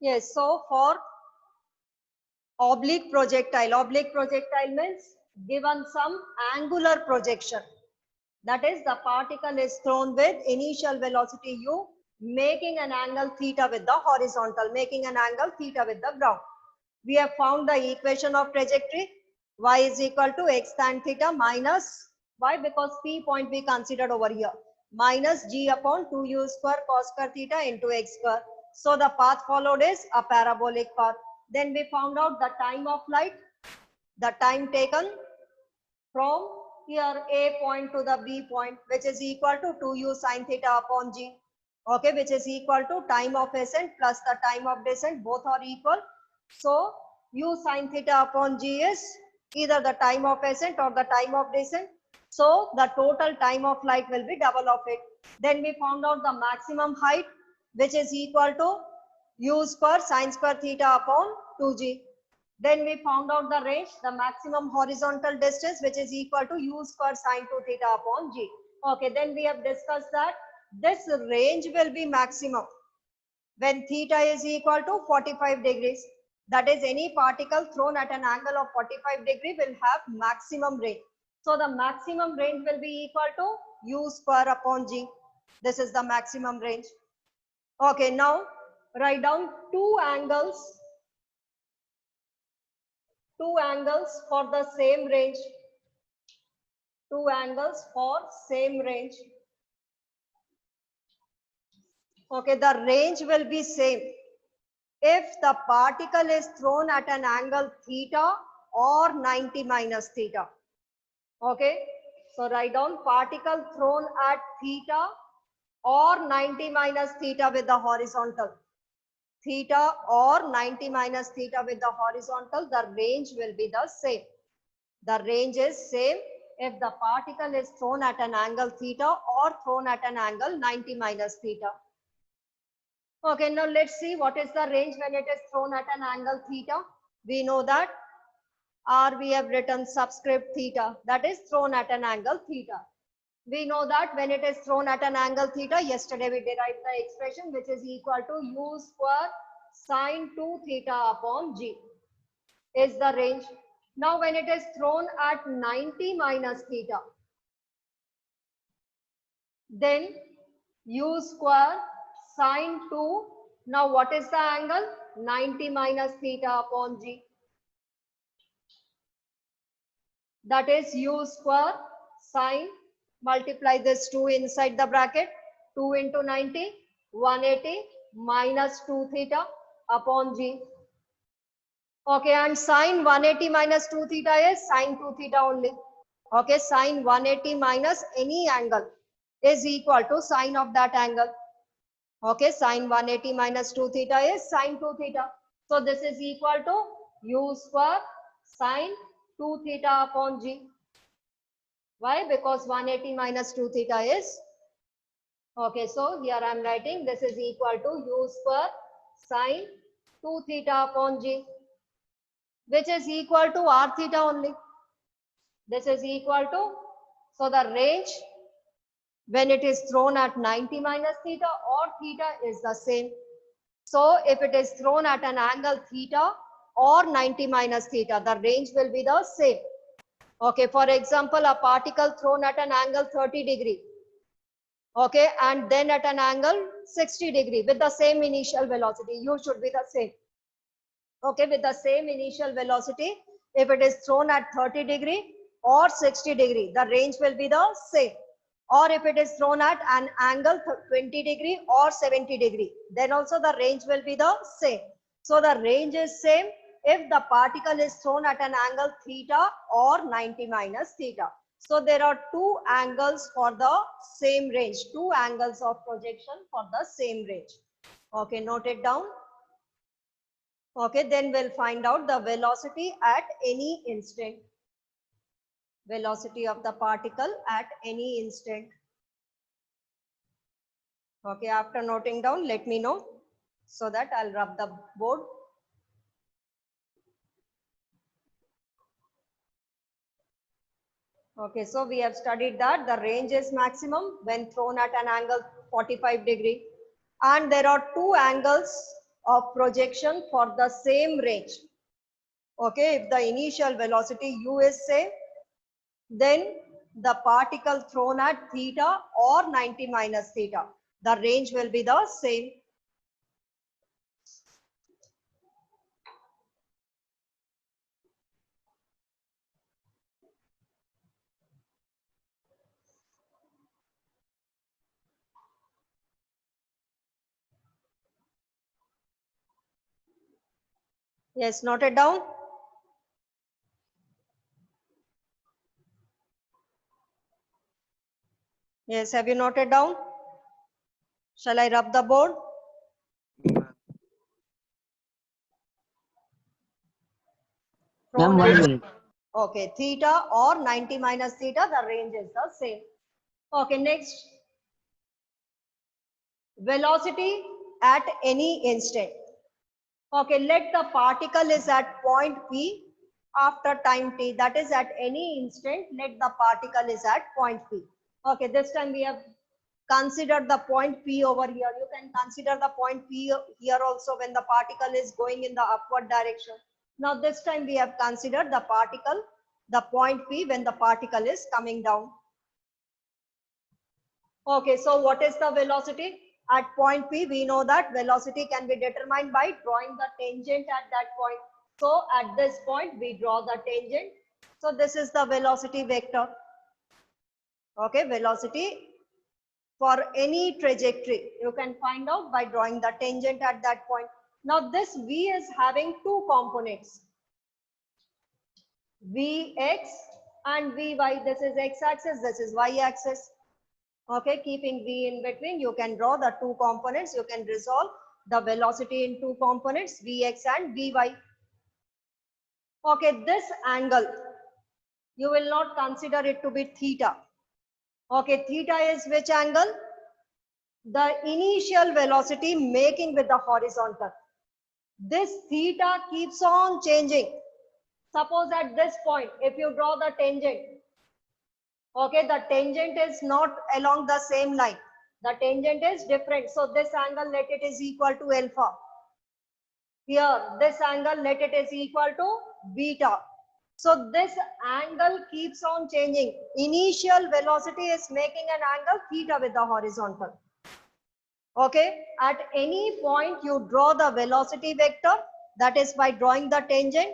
Yes, so for oblique projectile means given some angular projection. That is, the particle is thrown with initial velocity u, making an angle theta with the horizontal, making an angle theta with the ground. We have found the equation of trajectory. Y is equal to x tan theta minus, why? Because P point we considered over here, minus g upon 2u square cos square theta into x square. So the path followed is a parabolic path. Then we found out the time of light, the time taken from here A point to the B point, which is equal to 2u sin theta upon g, okay, which is equal to time of ascent plus the time of descent, both are equal. So u sin theta upon g is either the time of ascent or the time of descent. So the total time of light will be double of it. Then we found out the maximum height, which is equal to u square sin square theta upon 2g. Then we found out the range, the maximum horizontal distance, which is equal to u square sine 2 theta upon g. Okay, then we have discussed that this range will be maximum when theta is equal to 45 degrees. That is, any particle thrown at an angle of 45 degree will have maximum range. So the maximum range will be equal to u square upon g. This is the maximum range. Okay, now write down two angles for the same range, two angles for same range. Okay, the range will be same if the particle is thrown at an angle theta or 90 minus theta. Okay, so write down particle thrown at theta or 90 minus theta with the horizontal. Theta or 90 minus theta with the horizontal, the range will be the same. The range is same if the particle is thrown at an angle theta or thrown at an angle 90 minus theta. Okay, now let's see what is the range when it is thrown at an angle theta. We know that R we have written subscript theta, that is thrown at an angle theta. We know that when it is thrown at an angle theta, yesterday we derived the expression which is equal to u square sine 2 theta upon g is the range. Now when it is thrown at 90 minus theta, then u square sine 2, now what is the angle? 90 minus theta upon g. That is u square sine, multiply this 2 inside the bracket, 2 into 90, 180 minus 2 theta upon g. Okay, and sine 180 minus 2 theta is sine 2 theta only. Okay, sine 180 minus any angle is equal to sine of that angle. Okay, sine 180 minus 2 theta is sine 2 theta. So this is equal to u square sine 2 theta upon g. Why? Because 180 minus 2 theta is, okay, so here I am writing this is equal to u square sine 2 theta upon g, which is equal to r theta only. This is equal to, so the range when it is thrown at 90 minus theta or theta is the same. So if it is thrown at an angle theta or 90 minus theta, the range will be the same. Okay, for example, a particle thrown at an angle 30 degree. Okay, and then at an angle 60 degree with the same initial velocity, u should be the same. Okay, with the same initial velocity, if it is thrown at 30 degree or 60 degree, the range will be the same. Or if it is thrown at an angle 20 degree or 70 degree, then also the range will be the same. So the range is same if the particle is thrown at an angle theta or 90 minus theta. So there are two angles for the same range, two angles of projection for the same range. Okay, note it down. Okay, then we'll find out the velocity at any instant. Velocity of the particle at any instant. Okay, after noting down, let me know so that I'll rub the board. Okay, so we have studied that the range is maximum when thrown at an angle 45 degree. And there are two angles of projection for the same range. Okay, if the initial velocity u is same, then the particle thrown at theta or 90 minus theta, the range will be the same. Yes, note it down. Yes, have you noted down? Shall I rub the board? Ma'am, Thrown 1 minute. Okay, theta or 90 minus theta, the range is the same. Okay, next. Velocity at any instant. Okay, let the particle is at point P after time t, that is at any instant, let the particle is at point P. Okay, this time we have considered the point P over here. You can consider the point P here also when the particle is going in the upward direction. Now this time we have considered the particle, the point P when the particle is coming down. Okay, so what is the velocity? At point P, we know that velocity can be determined by drawing the tangent at that point. So at this point, we draw the tangent. So this is the velocity vector. Okay, velocity for any trajectory, you can find out by drawing the tangent at that point. Now this V is having two components, Vx and Vy. This is x-axis, this is y-axis. Okay, keeping V in between, you can draw the two components. You can resolve the velocity in two components, Vx and Vy. Okay, this angle, you will not consider it to be theta. Okay, theta is which angle? The initial velocity making with the horizontal. This theta keeps on changing. Suppose at this point, if you draw the tangent, okay, the tangent is not along the same line. The tangent is different. So this angle, let it is equal to alpha. Here, this angle, let it is equal to beta. So this angle keeps on changing. Initial velocity is making an angle theta with the horizontal. Okay, at any point you draw the velocity vector, that is by drawing the tangent.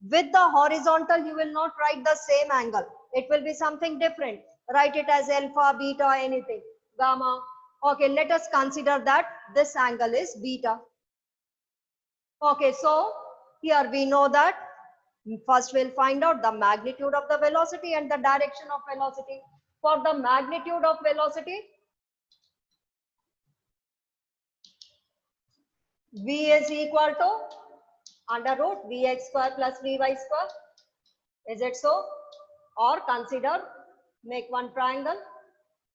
With the horizontal, you will not write the same angle. It will be something different. Write it as alpha, beta, anything, gamma. Okay, let us consider that this angle is beta. Okay, so here we know that first we'll find out the magnitude of the velocity and the direction of velocity. For the magnitude of velocity, V is equal to under root Vx square plus Vy square. Is it so? Or consider, make one triangle.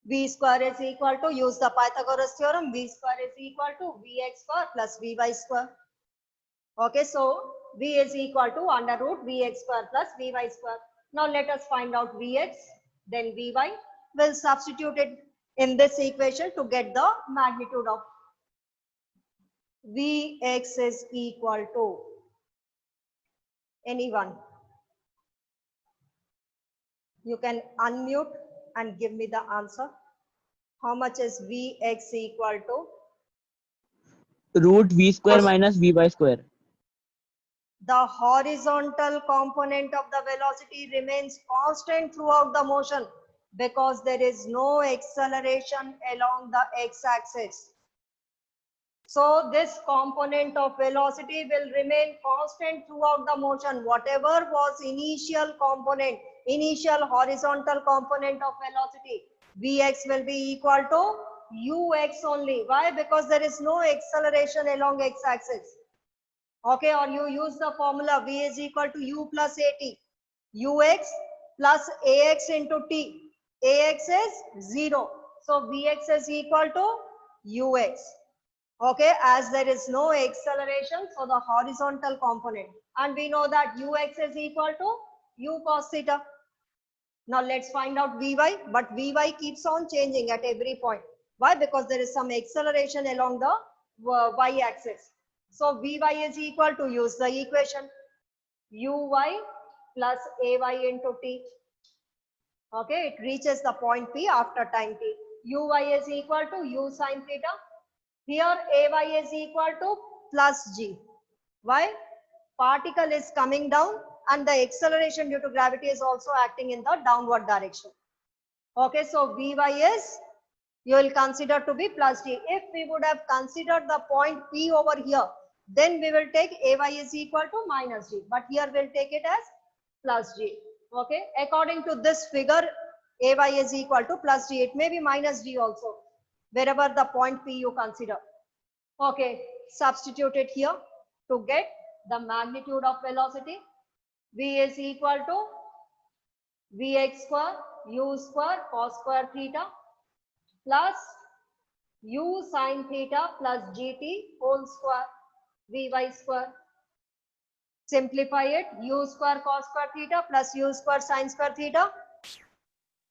V square is equal to, use the Pythagoras theorem, V square is equal to Vx square plus Vy square. Okay, so V is equal to under root Vx square plus Vy square. Now let us find out Vx, then Vy. We'll substitute it in this equation to get the magnitude of Vx is equal to anyone. You can unmute and give me the answer. How much is Vx equal to? Root V square minus Vy square. The horizontal component of the velocity remains constant throughout the motion because there is no acceleration along the x-axis. So this component of velocity will remain constant throughout the motion. Whatever was initial component, initial horizontal component of velocity, Vx will be equal to ux only. Why? Because there is no acceleration along x-axis. Okay, or you use the formula V is equal to u plus at. Ux plus ax into t. Ax is 0. So Vx is equal to ux. Okay, as there is no acceleration, so the horizontal component. And we know that ux is equal to u cos theta. Now let's find out Vy, but Vy keeps on changing at every point. Why? Because there is some acceleration along the y-axis. So Vy is equal to, use the equation, Uy plus Ay into t. Okay, it reaches the point P after time t. Uy is equal to U sine theta. Here Ay is equal to plus G. Why? Particle is coming down and the acceleration due to gravity is also acting in the downward direction. Okay, so Vy is, you will consider to be plus G. If we would have considered the point P over here, then we will take Ay is equal to minus G. But here we'll take it as plus G. Okay, according to this figure, Ay is equal to plus G. It may be minus G also, wherever the point P you consider. Okay, substitute it here to get the magnitude of velocity. V is equal to Vx square U square cos square theta plus U sine theta plus gt whole square Vy square. Simplify it, U square cos square theta plus U square sine square theta.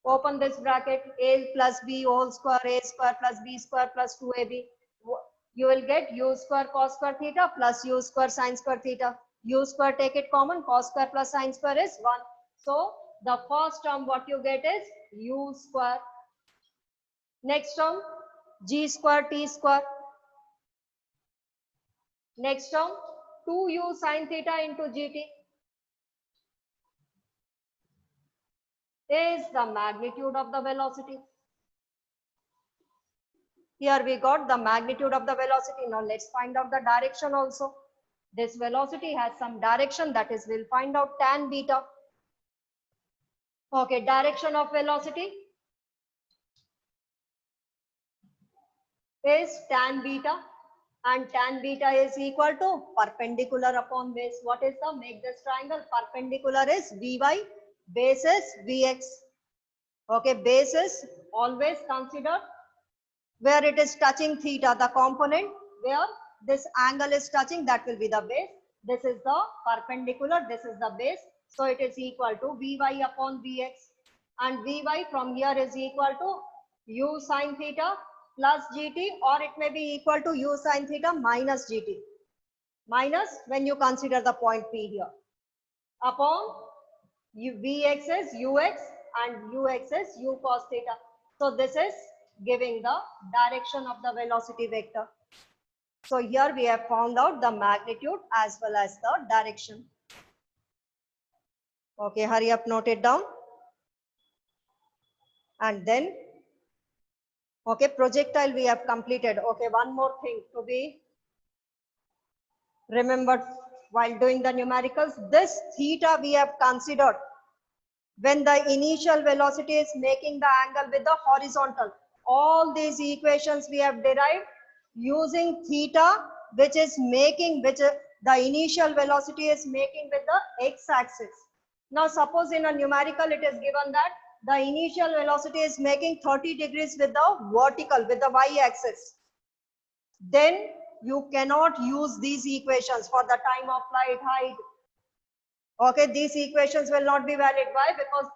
Open this bracket, A plus B whole square, A square plus B square plus 2AB. You will get U square cos square theta plus U square sine square theta. U square, take it common, cos square plus sine square is 1. So the first term what you get is U square. Next term, G square T square. Next term, 2U sine theta into GT is the magnitude of the velocity. Here we got the magnitude of the velocity. Now let's find out the direction also. This velocity has some direction, that is, we'll find out tan beta. Okay, direction of velocity is tan beta, and tan beta is equal to perpendicular upon base. What is the, make this triangle perpendicular is Vy, base is Vx. Okay, base is always considered where it is touching theta, the component where this angle is touching, that will be the base. This is the perpendicular, this is the base. So it is equal to Vy upon Vx, and Vy from here is equal to U sine theta plus gt, or it may be equal to U sine theta minus gt. Minus when you consider the point P here. Upon Vx is Ux and Ux is U cos theta. So this is giving the direction of the velocity vector. So here we have found out the magnitude as well as the direction. Okay, hurry up, note it down. And then, okay, projectile we have completed. Okay, one more thing to be remembered while doing the numericals. This theta we have considered when the initial velocity is making the angle with the horizontal. All these equations we have derived using theta, which is making, which the initial velocity is making with the x-axis. Now suppose in a numerical it is given that the initial velocity is making 30 degrees with the vertical, with the y-axis. Then you cannot use these equations for the time of flight, height. Okay, these equations will not be valid. Why? Because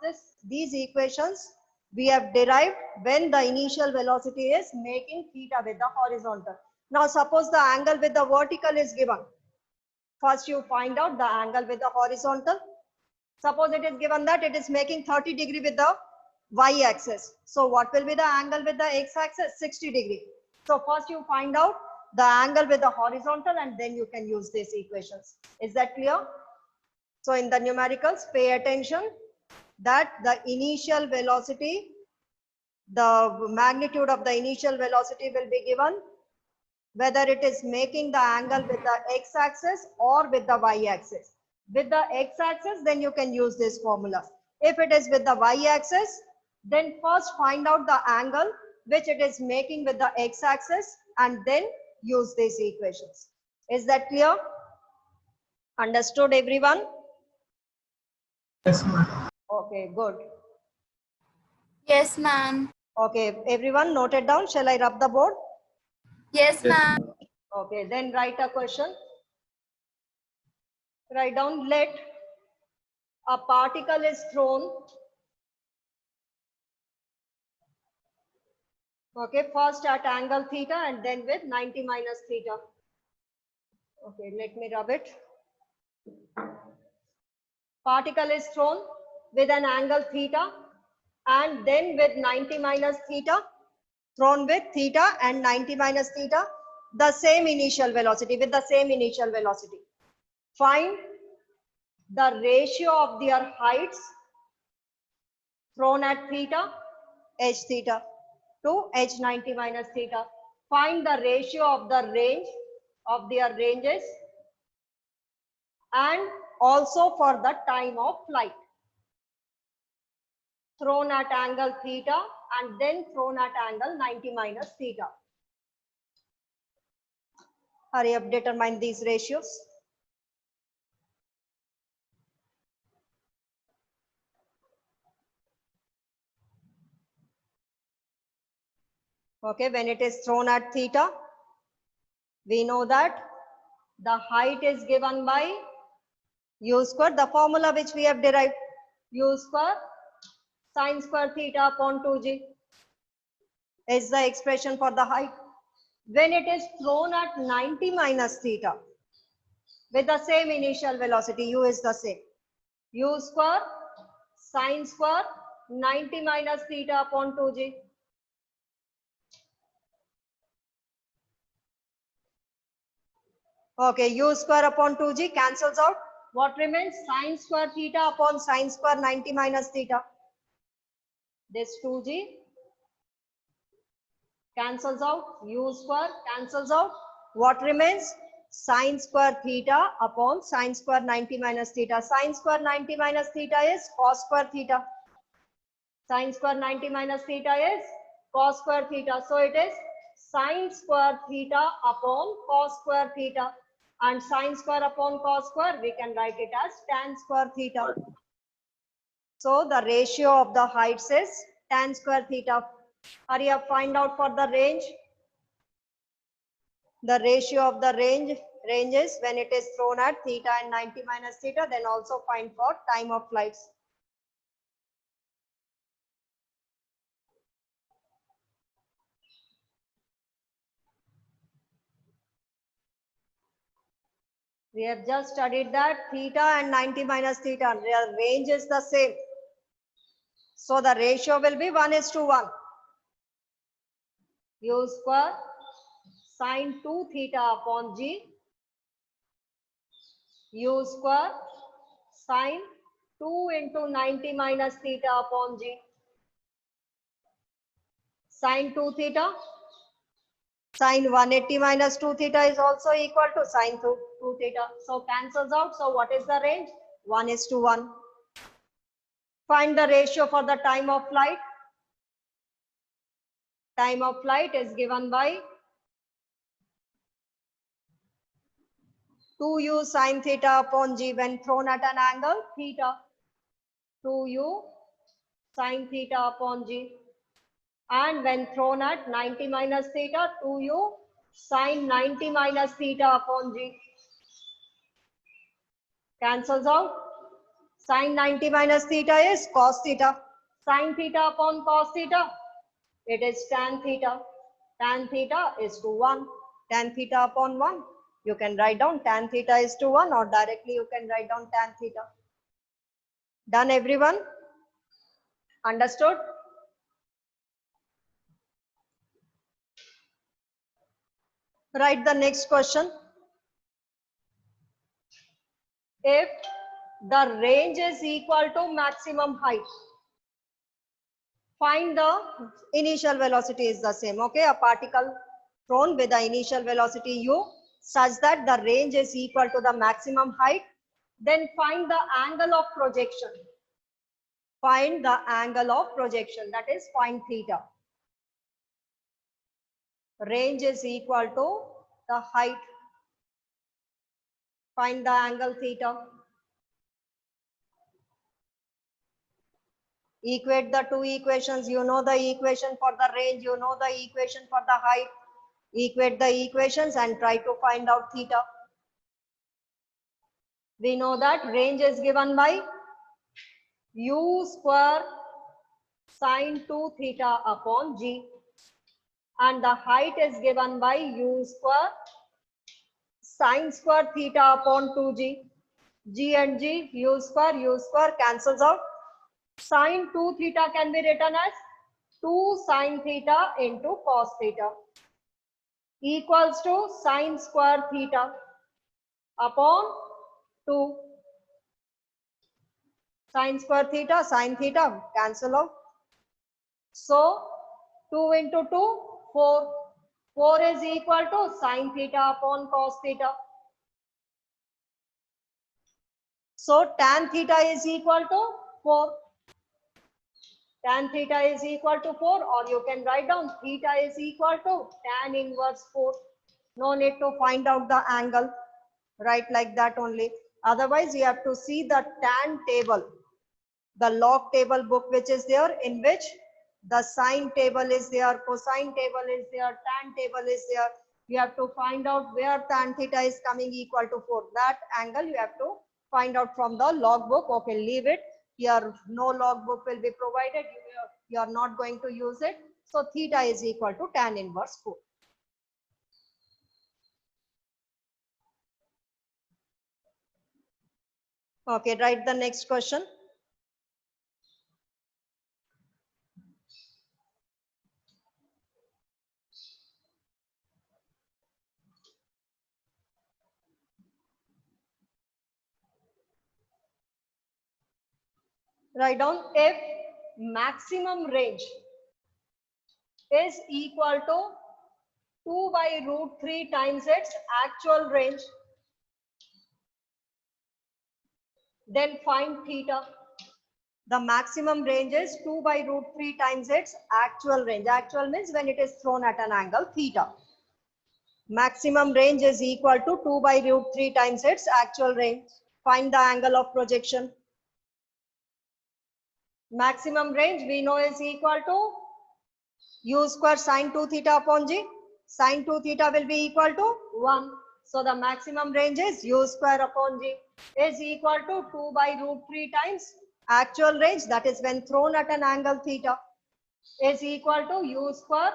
these equations we have derived when the initial velocity is making theta with the horizontal. Now suppose the angle with the vertical is given. First you find out the angle with the horizontal. Suppose it is given that it is making 30 degree with the y-axis. So what will be the angle with the x-axis? 60 degree. So first you find out the angle with the horizontal and then you can use these equations. Is that clear? So in the numericals, pay attention that the initial velocity, the magnitude of the initial velocity will be given whether it is making the angle with the x-axis or with the y-axis. With the x-axis, then you can use this formula. If it is with the y-axis, then first find out the angle which it is making with the x-axis and then use these equations. Is that clear? Understood, everyone? Yes, ma'am. Okay, good. Yes, ma'am. Okay, everyone noted down. Shall I rub the board? Yes, ma'am. Okay, then write a question. Write down, let a particle is thrown. Okay, first at angle theta and then with 90 minus theta. Okay, let me rub it. Particle is thrown with an angle theta and then with 90 minus theta, thrown with theta and 90 minus theta, the same initial velocity, with the same initial velocity. Find the ratio of their heights thrown at theta, h theta, to h 90 minus theta. Find the ratio of the range of their ranges and also for the time of flight. Thrown at angle theta and then thrown at angle 90 minus theta. Hurry up, determine these ratios. Okay, when it is thrown at theta, we know that the height is given by u square, the formula which we have derived, u square sine square theta upon 2g is the expression for the height. When it is thrown at 90 minus theta, with the same initial velocity, u is the same, u square sine square 90 minus theta upon 2g. Okay, u square upon 2g cancels out. What remains? Sine square theta upon sine square 90 minus theta. This 2g cancels out, u square cancels out. What remains? Sine square theta upon sine square 90 minus theta. Sine square 90 minus theta is cos square theta. Sine square 90 minus theta is cos square theta. So it is sine square theta upon cos square theta. And sine square upon cos square, we can write it as tan square theta. So the ratio of the heights is tan square theta. Hurry up, find out for the range. The ratio of the ranges when it is thrown at theta and 90 minus theta, then also find for time of flights. We have just studied that theta and 90 minus theta, their range is the same. So the ratio will be 1:1. U square sine 2 theta upon g, u square sine 2 into 90 minus theta upon g. Sine 2 theta, sine 180 minus 2 theta is also equal to sine 2 theta. So cancels out. So what is the range? 1:1. Find the ratio for the time of flight. Time of flight is given by 2u sine theta upon g when thrown at an angle theta. 2u sine theta upon g. And when thrown at 90 minus theta, 2u sine 90 minus theta upon g. Cancels out. Sine 90 minus theta is cos theta. Sine theta upon cos theta, it is tan theta. Tan theta is to 1. Tan theta upon 1. You can write down tan theta is to 1, or directly you can write down tan theta. Done, everyone? Understood? Write the next question. If the range is equal to maximum height, find the initial velocity is the same. Okay, a particle thrown with the initial velocity u such that the range is equal to the maximum height, then find the angle of projection. Find the angle of projection, that is find theta. Range is equal to the height. Find the angle theta. Equate the two equations. You know the equation for the range, you know the equation for the height. Equate the equations and try to find out theta. We know that range is given by u square sine 2 theta upon g, and the height is given by u square sine square theta upon 2g. G and G, u square cancels out. Sine 2 theta can be written as 2 sine theta into cos theta equals to sine square theta upon 2. Sine square theta, sine theta cancel out. So 2 into 2, 4. 4 is equal to sine theta upon cos theta. So tan theta is equal to 4. Tan theta is equal to 4, or you can write down theta is equal to tan inverse 4. No need to find out the angle. Write like that only. Otherwise, you have to see the tan table, the log table book which is there, in which the sine table is there, cosine table is there, tan table is there. You have to find out where tan theta is coming equal to 4. That angle you have to find out from the log book. Okay, leave it. Here no log book will be provided. You are not going to use it. So theta is equal to tan inverse 4. Okay, write the next question. Write down if maximum range is equal to 2 by root 3 times its actual range, then find theta. The maximum range is 2 by root 3 times its actual range. Actual means when it is thrown at an angle theta. Maximum range is equal to 2 by root 3 times its actual range. Find the angle of projection. Maximum range we know is equal to u square sine 2 theta upon g. Sine 2 theta will be equal to 1. So the maximum range is u square upon g is equal to 2 by root 3 times actual range, that is when thrown at an angle theta, is equal to u square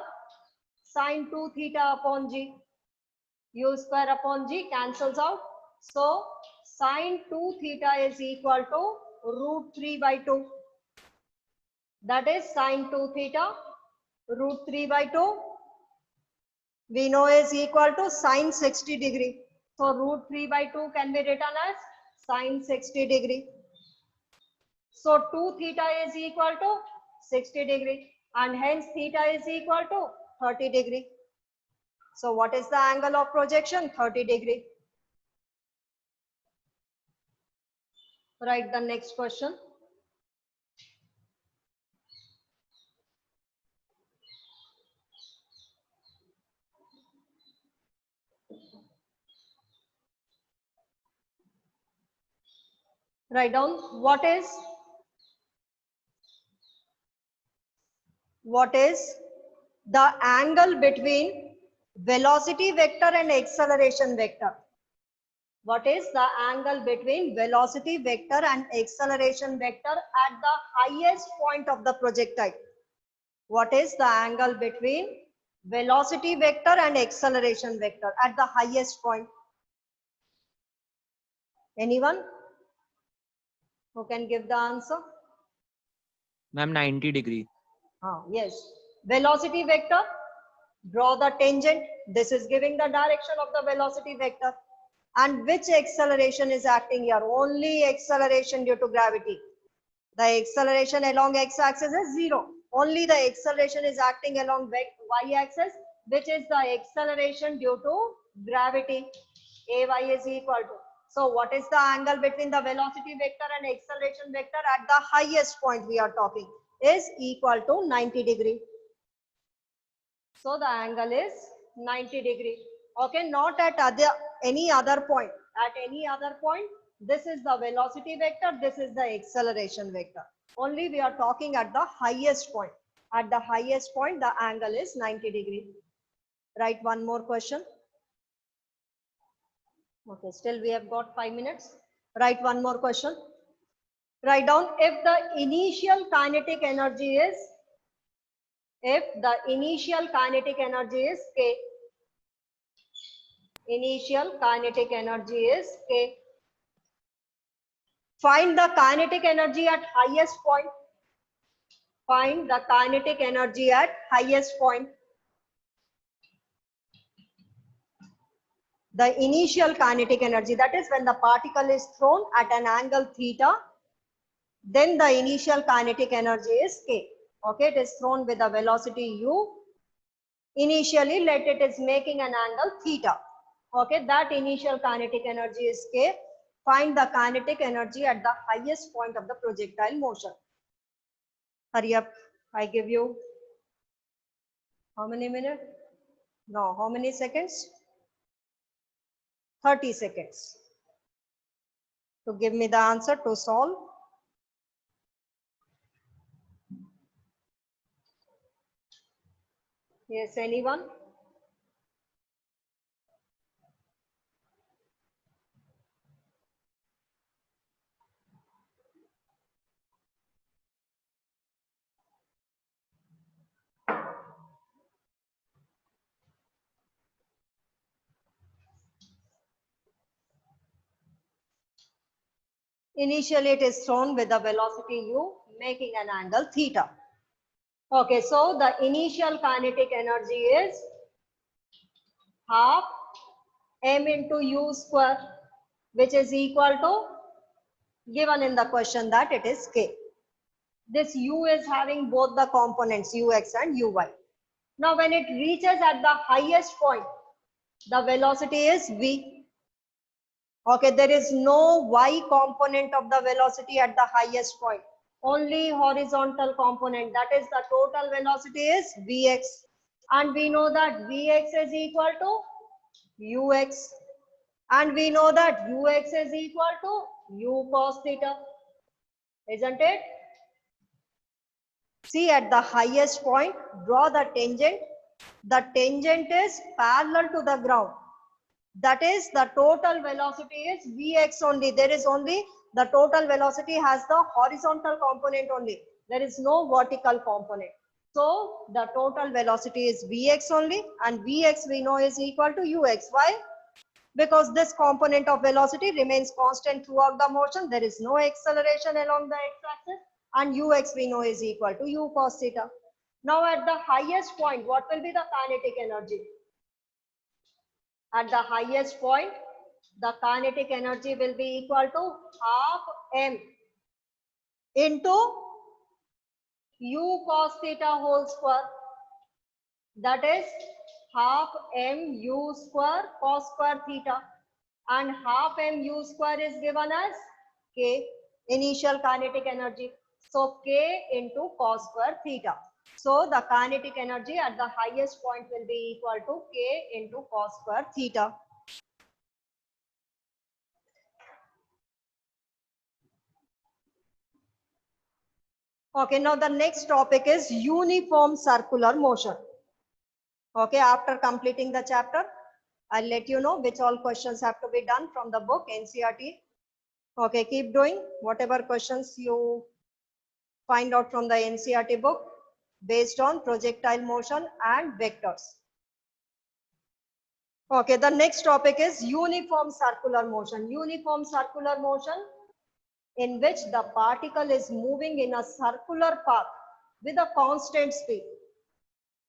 sine 2 theta upon g. U square upon g cancels out. So sine 2 theta is equal to root 3 by 2. That is sine 2 theta root 3 by 2. We know is equal to sine 60 degree. So root 3 by 2 can be written as sine 60 degree. So 2 theta is equal to 60 degree, and hence theta is equal to 30 degree. So what is the angle of projection? 30 degree. Write the next question. Write down what is the angle between velocity vector and acceleration vector. What is the angle between velocity vector and acceleration vector at the highest point of the projectile? What is the angle between velocity vector and acceleration vector at the highest point? Anyone who can give the answer? Ma'am, 90 degree. Yes. Velocity vector, draw the tangent. This is giving the direction of the velocity vector. And which acceleration is acting here? Only acceleration due to gravity. The acceleration along x-axis is 0. Only the acceleration is acting along y-axis, which is the acceleration due to gravity. Ay is equal to. So what is the angle between the velocity vector and acceleration vector at the highest point we are talking? Is equal to 90 degree. So the angle is 90 degree. Okay, not at any other point. At any other point, this is the velocity vector, this is the acceleration vector. Only we are talking at the highest point. At the highest point, the angle is 90 degree. Write one more question. Okay, still we have got 5 minutes. Write one more question. Write down if the initial kinetic energy is, K, Initial kinetic energy is K. Find the kinetic energy at highest point. Find the kinetic energy at highest point. The initial kinetic energy, that is when the particle is thrown at an angle theta, then the initial kinetic energy is K. Okay, it is thrown with a velocity u. Initially, let it is making an angle theta. Okay, that initial kinetic energy is K. Find the kinetic energy at the highest point of the projectile motion. Hurry up, I give you how many minutes? No, how many seconds? 30 seconds to give me the answer to solve. Yes, anyone? Initially, it is thrown with the velocity u, making an angle theta. Okay, so the initial kinetic energy is half m into u square, which is equal to, given in the question that it is k. This u is having both the components ux and uy. Now, when it reaches at the highest point, the velocity is v. Okay, there is no y component of the velocity at the highest point. Only horizontal component, that is the total velocity is Vx. And we know that Vx is equal to Ux. And we know that Ux is equal to u cos theta. Isn't it? See, at the highest point, draw the tangent. The tangent is parallel to the ground. That is, the total velocity is Vx only. There is only, the total velocity has the horizontal component only. There is no vertical component. So the total velocity is Vx only, and Vx we know is equal to Ux. Why? Because this component of velocity remains constant throughout the motion. There is no acceleration along the x-axis, and Ux we know is equal to u cos theta. Now at the highest point, what will be the kinetic energy? At the highest point, the kinetic energy will be equal to half m into u cos theta whole square. That is half m u square cos square theta, and half m u square is given as k, initial kinetic energy. So k into cos square theta. So the kinetic energy at the highest point will be equal to k into cos square theta. Okay, now the next topic is uniform circular motion. Okay, after completing the chapter, I'll let you know which all questions have to be done from the book NCERT. Okay, keep doing whatever questions you find out from the NCERT book based on projectile motion and vectors. Okay, the next topic is uniform circular motion. Uniform circular motion in which the particle is moving in a circular path with a constant speed.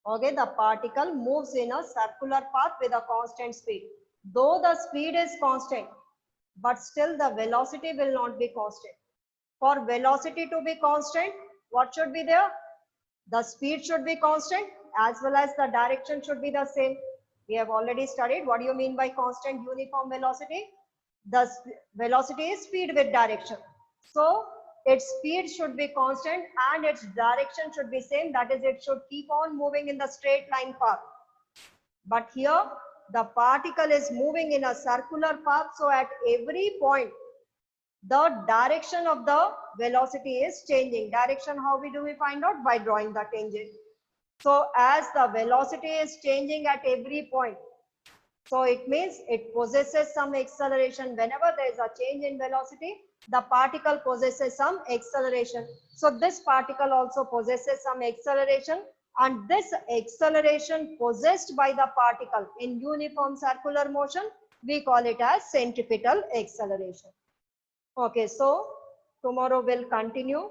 Okay, the particle moves in a circular path with a constant speed. Though the speed is constant, but still the velocity will not be constant. For velocity to be constant, what should be there? The speed should be constant as well as the direction should be the same. We have already studied what do you mean by constant uniform velocity. The velocity is speed with direction. So its speed should be constant and its direction should be same. That is, it should keep on moving in the straight line path. But here the particle is moving in a circular path. So at every point, the direction of the velocity is changing. Direction, how do we find out? By drawing the tangent. So as the velocity is changing at every point, so it means it possesses some acceleration. Whenever there is a change in velocity, the particle possesses some acceleration. So this particle also possesses some acceleration. And this acceleration possessed by the particle in uniform circular motion, we call it as centripetal acceleration. Okay, so tomorrow we'll continue.